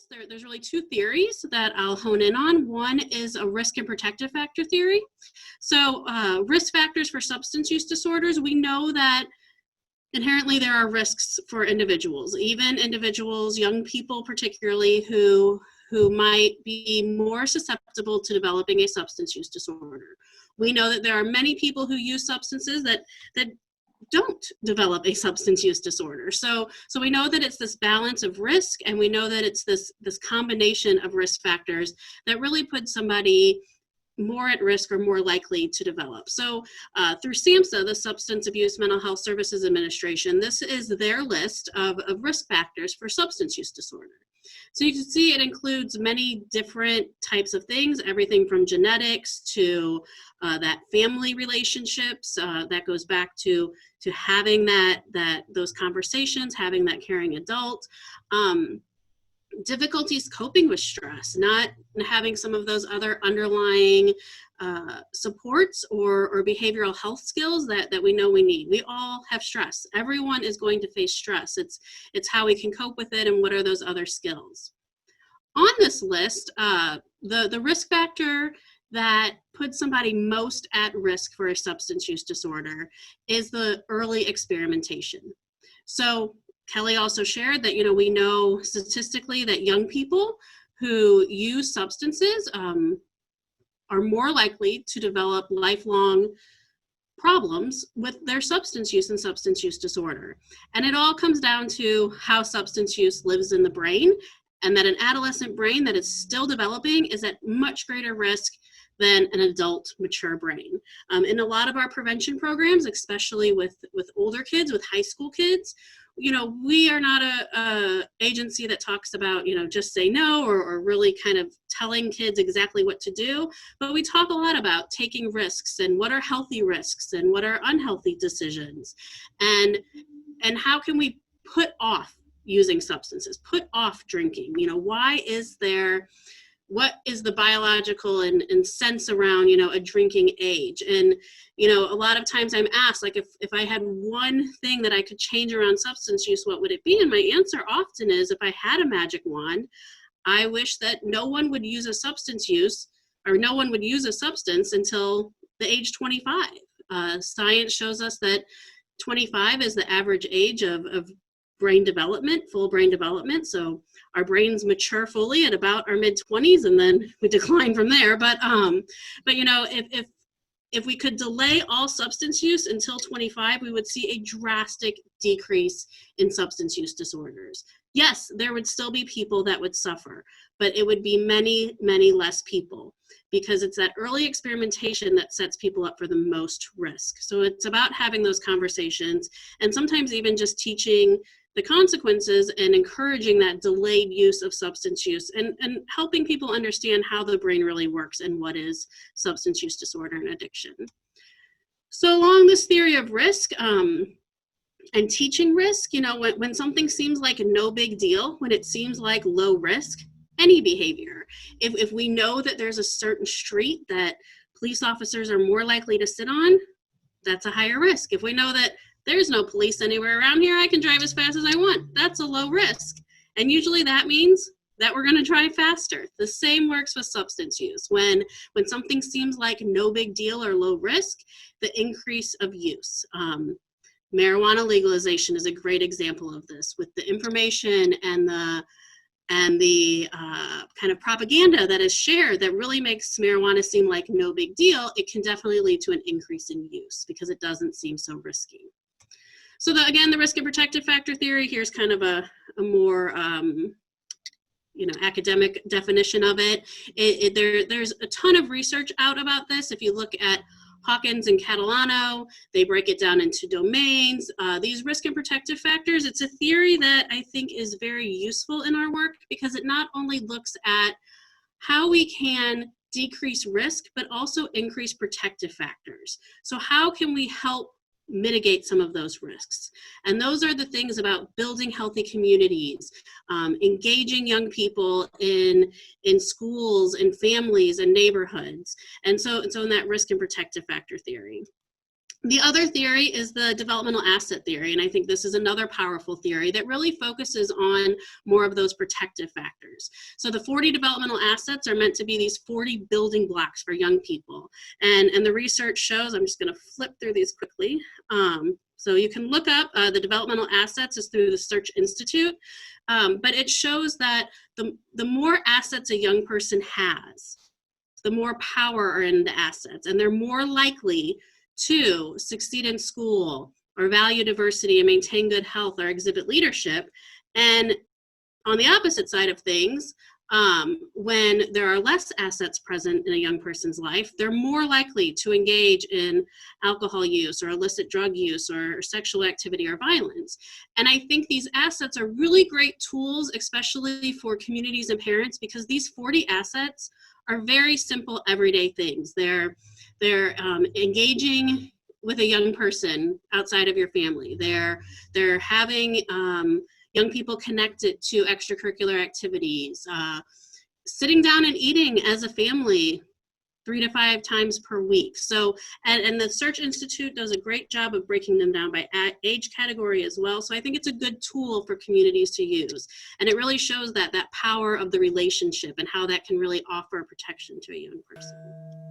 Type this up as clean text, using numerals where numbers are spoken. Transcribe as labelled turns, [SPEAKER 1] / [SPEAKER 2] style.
[SPEAKER 1] there's really two theories that I'll hone in on. One is a risk and protective factor theory. So risk factors for substance use disorders, we know that inherently there are risks for individuals, even individuals, young people particularly, who might be more susceptible to developing a substance use disorder. We know that there are many people who use substances that don't develop a substance use disorder. So we know that it's this balance of risk, and we know that it's this combination of risk factors that really put somebody more at risk or more likely to develop. So through SAMHSA, the Substance Abuse Mental Health Services Administration, this is their list of risk factors for substance use disorder. So you can see it includes many different types of things, everything from genetics to that family relationships, that goes back to having those conversations, having that caring adult. Difficulties coping with stress, not having some of those other underlying supports or behavioral health skills that we know we need. We all have stress. Everyone is going to face stress. It's how we can cope with it and what are those other skills. On this list, the risk factor that puts somebody most at risk for a substance use disorder is the early experimentation. So Kelly also shared that, we know statistically that young people who use substances are more likely to develop lifelong problems with their substance use and substance use disorder. And it all comes down to how substance use lives in the brain, and that an adolescent brain that is still developing is at much greater risk than an adult mature brain. In a lot of our prevention programs, especially with older kids, with high school kids, we are not a agency that talks about, just say no or really kind of telling kids exactly what to do. But we talk a lot about taking risks and what are healthy risks and what are unhealthy decisions. And how can we put off using substances, put off drinking? What is the biological and sense around, a drinking age? And, a lot of times I'm asked, like, if I had one thing that I could change around substance use, what would it be? And my answer often is, if I had a magic wand, I wish that no one would use a substance until the age 25. Science shows us that 25 is the average age of brain development, full brain development. So our brains mature fully at about our mid-20s, and then we decline from there. But if we could delay all substance use until 25, we would see a drastic decrease in substance use disorders. Yes, there would still be people that would suffer, but it would be many, many less people, because it's that early experimentation that sets people up for the most risk. So it's about having those conversations, and sometimes even just teaching the consequences and encouraging that delayed use of substance use, and helping people understand how the brain really works and what is substance use disorder and addiction. So along this theory of risk and teaching risk, when something seems like no big deal, when it seems like low risk, any behavior, if we know that there's a certain street that police officers are more likely to sit on, that's a higher risk. If we know that there's no police anywhere around here, I can drive as fast as I want, that's a low risk. And usually that means that we're gonna drive faster. The same works with substance use. When something seems like no big deal or low risk, the increase of use. Marijuana legalization is a great example of this, with the information and the kind of propaganda that is shared that really makes marijuana seem like no big deal. It can definitely lead to an increase in use because it doesn't seem so risky. So again, the risk and protective factor theory, here's kind of a more academic definition of it. There's a ton of research out about this. If you look at Hawkins and Catalano, they break it down into domains. These risk and protective factors, it's a theory that I think is very useful in our work, because it not only looks at how we can decrease risk, but also increase protective factors. So how can we help mitigate some of those risks? And those are the things about building healthy communities, engaging young people in schools and families and neighborhoods. And so in that risk and protective factor theory. The other theory is the developmental asset theory, and I think this is another powerful theory that really focuses on more of those protective factors. So the 40 developmental assets are meant to be these 40 building blocks for young people. And the research shows, I'm just going to flip through these quickly. So you can look up the developmental assets is through the Search Institute, but it shows that the more assets a young person has, the more power are in the assets, and they're more likely to succeed in school or value diversity and maintain good health or exhibit leadership. And on the opposite side of things, when there are less assets present in a young person's life, they're more likely to engage in alcohol use or illicit drug use or sexual activity or violence. And I think these assets are really great tools, especially for communities and parents, because these 40 assets are very simple everyday things. They're engaging with a young person outside of your family. They're having young people connected to extracurricular activities, sitting down and eating as a family 3 to 5 times per week. So, and the Search Institute does a great job of breaking them down by age category as well. So I think it's a good tool for communities to use. And it really shows that power of the relationship and how that can really offer protection to a young person.